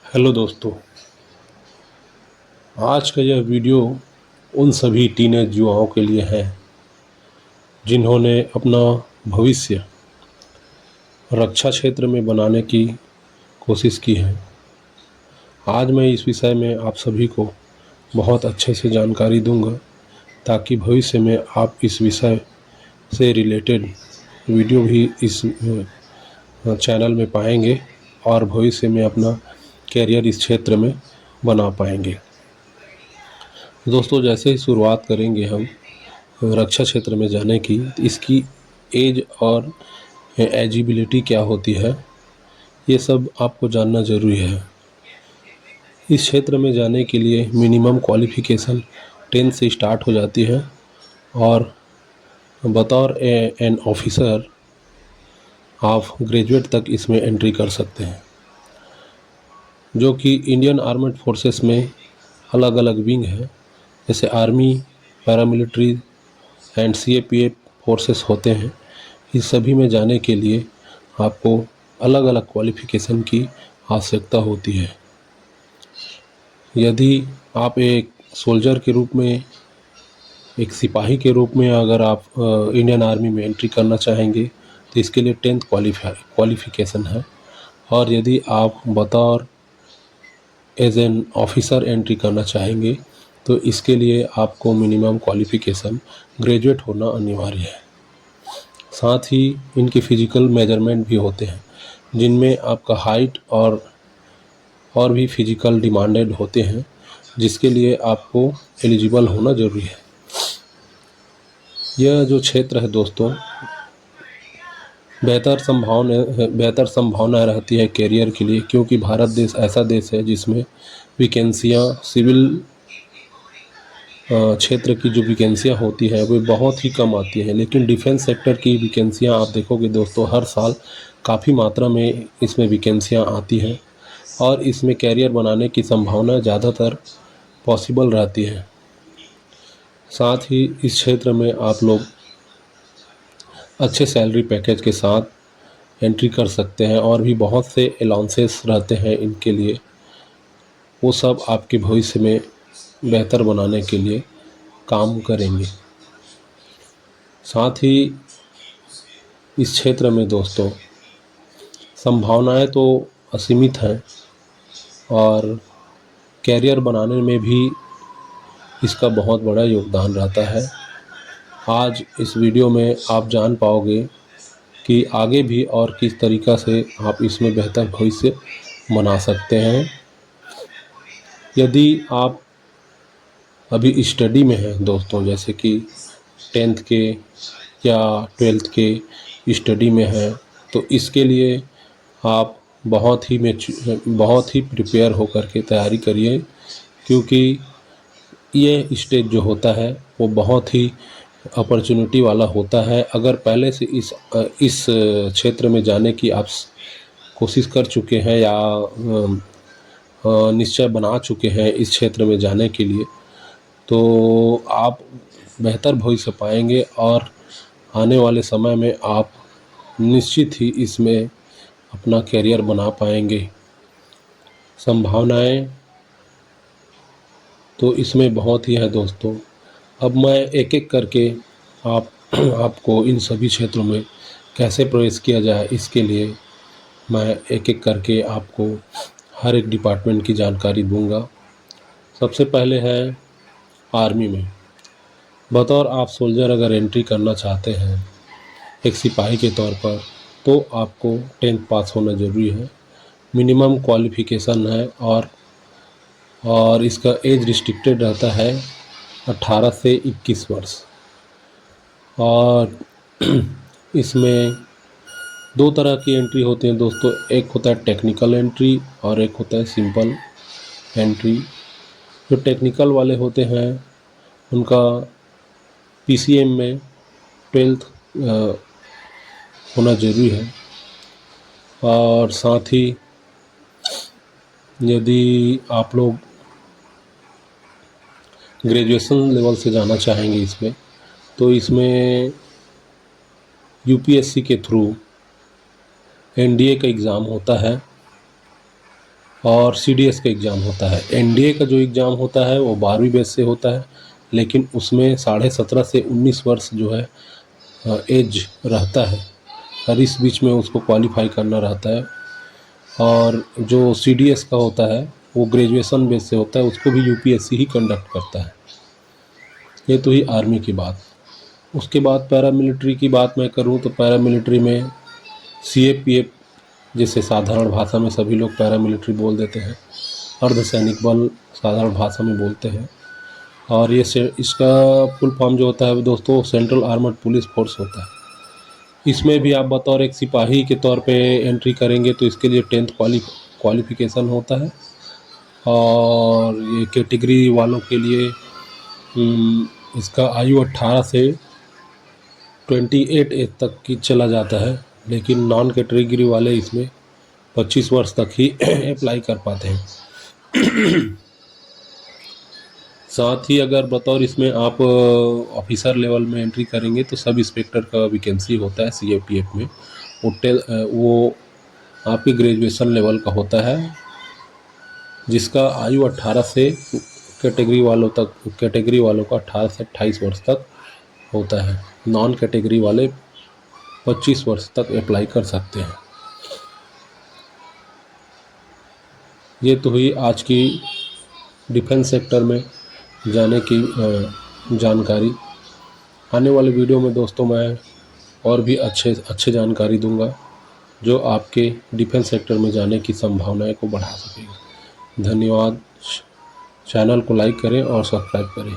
Hello दोस्तों। आज का यह वीडियो उन सभी टीनेज युवाओं के लिए है जिन्होंने अपना भविष्य रक्षा क्षेत्र में बनाने की कोशिश की है। आज मैं इस विषय में आप सभी को बहुत अच्छे से जानकारी दूंगा ताकि भविष्य में आप इस विषय से रिलेटेड वीडियो भी इस चैनल में पाएंगे और भविष्य में अपना कैरियर इस क्षेत्र में बना पाएंगे। दोस्तों, जैसे ही शुरुआत करेंगे हम रक्षा क्षेत्र में जाने की, तो इसकी एज और एजिबिलिटी क्या होती है, ये सब आपको जानना ज़रूरी है। इस क्षेत्र में जाने के लिए मिनिमम क्वालिफ़िकेशन 10 से स्टार्ट हो जाती है और बतौर एन ऑफिसर आप ग्रेजुएट तक इसमें एंट्री कर सकते हैं, जो कि इंडियन आर्मड फोर्सेस में अलग अलग विंग है। जैसे army, paramilitary and CAPF forces होते हैं। इस सभी में जाने के लिए आपको अलग अलग क्वालिफ़िकेशन की आवश्यकता होती है। यदि आप एक सोल्जर के रूप में, एक सिपाही के रूप में अगर आप इंडियन आर्मी में एंट्री करना चाहेंगे तो इसके लिए 10th क्वालिफ़िकेशन है। और यदि आप बतौर एज एन ऑफिसर एंट्री करना चाहेंगे तो इसके लिए आपको मिनिमम क्वालिफ़िकेशन ग्रेजुएट होना अनिवार्य है। साथ ही इनके फिजिकल मेजरमेंट भी होते हैं जिनमें आपका हाइट और भी फिजिकल डिमांडेड होते हैं, जिसके लिए आपको एलिजिबल होना ज़रूरी है। यह जो क्षेत्र है दोस्तों, बेहतर संभावना रहती है कैरियर के लिए, क्योंकि भारत देश ऐसा देश है जिसमें वैकेंसियाँ सिविल क्षेत्र की जो वैकेंसियाँ होती है वो बहुत ही कम आती हैं। लेकिन डिफेंस सेक्टर की वैकेंसियाँ आप देखोगे दोस्तों, हर साल काफ़ी मात्रा में इसमें वैकेंसियाँ आती हैं और इसमें कैरियर बनाने की संभावना ज़्यादातर पॉसिबल रहती है। साथ ही इस क्षेत्र में आप लोग अच्छे सैलरी पैकेज के साथ एंट्री कर सकते हैं और भी बहुत से अलाउंसेस रहते हैं इनके लिए। वो सब आपके भविष्य में बेहतर बनाने के लिए काम करेंगे। साथ ही इस क्षेत्र में दोस्तों संभावनाएं तो असीमित हैं और कैरियर बनाने में भी इसका बहुत बड़ा योगदान रहता है। आज इस वीडियो में आप जान पाओगे कि आगे भी और किस तरीक़ा से आप इसमें बेहतर भविष्य बना सकते हैं। यदि आप अभी स्टडी में हैं दोस्तों, जैसे कि 10th के या 12th के स्टडी में हैं, तो इसके लिए आप बहुत ही प्रिपेयर होकर के तैयारी करिए, क्योंकि ये स्टेज जो होता है वो बहुत ही अपॉर्चुनिटी वाला होता है। अगर पहले से इस क्षेत्र में जाने की आप कोशिश कर चुके हैं या निश्चय बना चुके हैं इस क्षेत्र में जाने के लिए, तो आप बेहतर भविष्य पाएंगे और आने वाले समय में आप निश्चित ही इसमें अपना कैरियर बना पाएंगे। संभावनाएं तो इसमें बहुत ही है दोस्तों। अब मैं एक एक करके आपको इन सभी क्षेत्रों में कैसे प्रवेश किया जाए, इसके लिए मैं एक एक करके आपको हर एक डिपार्टमेंट की जानकारी दूंगा। सबसे पहले है आर्मी में। बतौर आप सोल्जर अगर एंट्री करना चाहते हैं एक सिपाही के तौर पर, तो आपको 10th पास होना ज़रूरी है। मिनिमम क्वालिफ़िकेशन है और इसका एज रिस्ट्रिक्टेड रहता है 18 से 21 वर्ष। और इसमें दो तरह की एंट्री होती हैं दोस्तों, एक होता है टेक्निकल एंट्री और एक होता है सिंपल एंट्री। जो टेक्निकल वाले होते हैं उनका पीसीएम में 12th होना ज़रूरी है। और साथ ही यदि आप लोग ग्रेजुएशन लेवल से जाना चाहेंगे इसमें, तो इसमें यूपीएससी के थ्रू एनडीए का एग्ज़ाम होता है और सीडीएस का एग्ज़ाम होता है। एनडीए का जो एग्ज़ाम होता है वो 12वीं बेस से होता है, लेकिन उसमें 17.5 से 19 वर्ष जो है एज रहता है, और इस बीच में उसको क्वालिफाई करना रहता है। और जो सीडीएस का होता है वो ग्रेजुएशन बेस से होता है, उसको भी यूपीएससी ही कंडक्ट करता है। ये तो ही आर्मी की बात। उसके बाद पैरामिलिट्री की बात मैं करूँ तो पैरामिलिट्री में सीएपीएफ, जिसे साधारण भाषा में सभी लोग पैरामिलिट्री बोल देते हैं, अर्धसैनिक बल साधारण भाषा में बोलते हैं। और ये इसका फुल फॉर्म जो होता है दोस्तों, सेंट्रल आर्मर्ड पुलिस फोर्स होता है। इसमें भी आप बतौर एक सिपाही के तौर पे एंट्री करेंगे तो इसके लिए 10th क्वालिफिकेशन होता है। और ये कैटेगरी वालों के लिए इसका आयु 18 से 28 एज तक की चला जाता है, लेकिन नॉन कैटेगरी वाले इसमें 25 वर्ष तक ही अप्लाई कर पाते हैं। साथ ही अगर बतौर इसमें आप ऑफिसर लेवल में एंट्री करेंगे तो सब इंस्पेक्टर का वैकेंसी होता है सीएपीएफ में। वो आपकी ग्रेजुएशन लेवल का होता है, जिसका आयु 18 से कैटेगरी वालों का 18 से 28 वर्ष तक होता है। नॉन कैटेगरी वाले 25 वर्ष तक अप्लाई कर सकते हैं। ये तो हुई आज की डिफेंस सेक्टर में जाने की जानकारी। आने वाले वीडियो में दोस्तों मैं और भी अच्छे जानकारी दूंगा जो आपके डिफेंस सेक्टर में जाने की संभावनाएं को बढ़ा सकेगा। धन्यवाद। चैनल को लाइक करें और सब्सक्राइब करें।